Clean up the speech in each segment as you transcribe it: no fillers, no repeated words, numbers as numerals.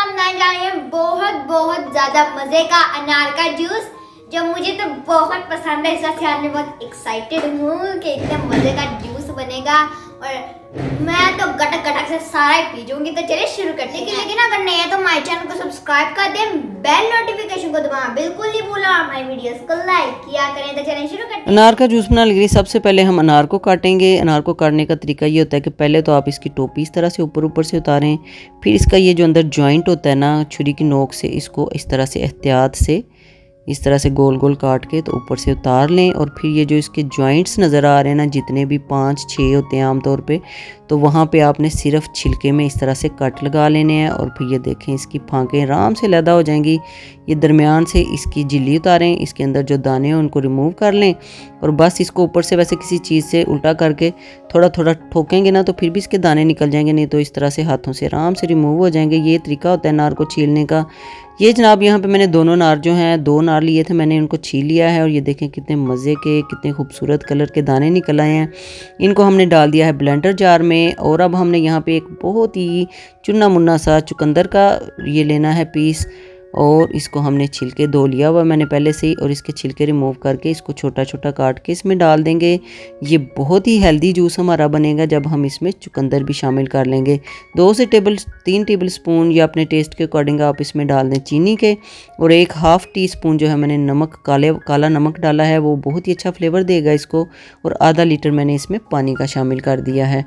हम बनाने जा रहे हैं बहुत बहुत ज्यादा मजे का अनार का जूस, जो मुझे तो बहुत पसंद है। इस वजह से आज मैं बहुत एक्साइटेड हूँ कि इतने मजे का जूस बनेगा और मैं तो गटक गटक से सारा ही पी जाऊंगी। तो चलिए शुरू करते हैं। लेकिन अगर नहीं है तो हमारे चैनल को सब्सक्राइब कर दें, बेल नोटिफिकेशन को दबाना बिल्कुल नहीं भूलना और हमारी वीडियोस को लाइक किया करें। तो चलिए शुरू करते हैं। अनार का जूस बनाने के लिए सबसे पहले हम अनार को काटेंगे। अनार को काटने का तरीका ये होता है कि पहले तो आप इसकी टोपी इस तरह से ऊपर ऊपर से उतारें, फिर इसका ये जो अंदर जॉइंट होता है ना, छुरी की नोक से इसको इस तरह से एहतियात से इस तरह से गोल गोल काट के तो ऊपर से उतार लें। और फिर ये जो इसके जॉइंट्स नज़र आ रहे हैं ना, जितने भी 5-6 होते हैं आमतौर पे, तो वहाँ पे आपने सिर्फ छिलके में इस तरह से कट लगा लेने हैं। और फिर ये देखें इसकी फांकें आराम से लैदा हो जाएंगी। ये दरमियान से इसकी झिल्ली उतारें, इसके अंदर जो दाने हैं उनको रिमूव कर लें और बस इसको ऊपर से वैसे किसी चीज़ से उल्टा करके थोड़ा थोड़ा ठोकेंगे ना तो फिर भी इसके दाने निकल जाएंगे, नहीं तो इस तरह से हाथों से आराम से रिमूव हो जाएंगे। ये तरीका होता है अनार को छीलने का। ये जनाब यहाँ पे मैंने दोनों अनार जो हैं, 2 अनार लिए थे, मैंने उनको छील लिया है। और ये देखें कितने मज़े के, कितने खूबसूरत कलर के दाने निकल आए हैं। इनको हमने डाल दिया है ब्लेंडर जार में। और अब हमने यहाँ पे एक बहुत ही चुन्ना मुन्ना सा चुकंदर का ये लेना है पीस, और इसको हमने छिलके धो लिया हुआ मैंने पहले से ही, और इसके छिलके रिमूव करके इसको छोटा छोटा काट के इसमें डाल देंगे। ये बहुत ही हेल्दी जूस हमारा बनेगा जब हम इसमें चुकंदर भी शामिल कर लेंगे। 2 से 3 टेबल स्पून या अपने टेस्ट के अकॉर्डिंग आप इसमें डाल दें चीनी के, और 1/2 टी-स्पून जो है मैंने नमक, काला नमक डाला है, वो बहुत ही अच्छा फ्लेवर देगा इसको। और आधा लीटर मैंने इसमें पानी का शामिल कर दिया है।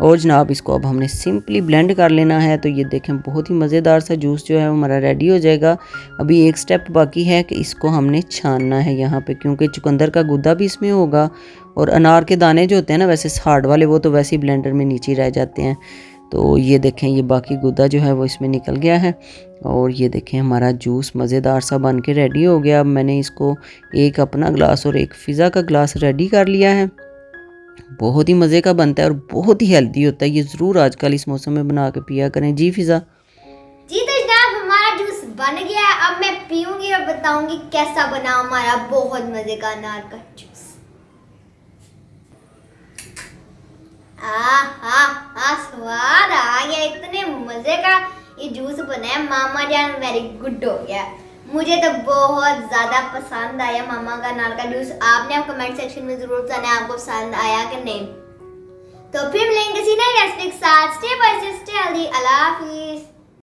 और जनाब इसको अब हमने सिंपली ब्लेंड कर लेना है। तो ये देखें बहुत ही मज़ेदार सा जूस जो है हमारा रेडी हो जाएगा। अभी एक स्टेप बाकी है कि इसको हमने छानना है यहाँ पे, क्योंकि चुकंदर का गुदा भी इसमें होगा और अनार के दाने जो होते हैं ना वैसे हार्ड वाले, वो तो वैसे ही ब्लेंडर में नीचे रह जाते हैं। तो ये देखें ये बाकी गुदा जो है वो इसमें निकल गया है। और ये देखें हमारा जूस मज़ेदार सा बन के रेडी हो गया। अब मैंने इसको एक अपना ग्लास और एक फ़िज़ा का ग्लास रेडी कर लिया है। बहुत ही मज़े का बनता है और बहुत ही हेल्दी होता है। ये ज़रूर आजकल इस मौसम में बना के पिया करें। जी फ़िज़ा? जी तो जनाब हमारा जूस बन गया है। अब मैं पीऊंगी और बताऊंगी कैसा बना हमारा बहुत मजे का अनार का जूस। स्वाद आ गया, इतने मजे का ये जूस बना है। मामा जान वेरी गुड हो गया। मुझे तो बहुत ज्यादा पसंद आया मामा का अनार का जूस। आपने कमेंट सेक्शन में जरूर बताना आपको पसंद आया कि नहीं। तो फिर मिलेंगे किसी नई रेसिपी के साथ। स्टे हेल्दी, अल्लाह हाफिज।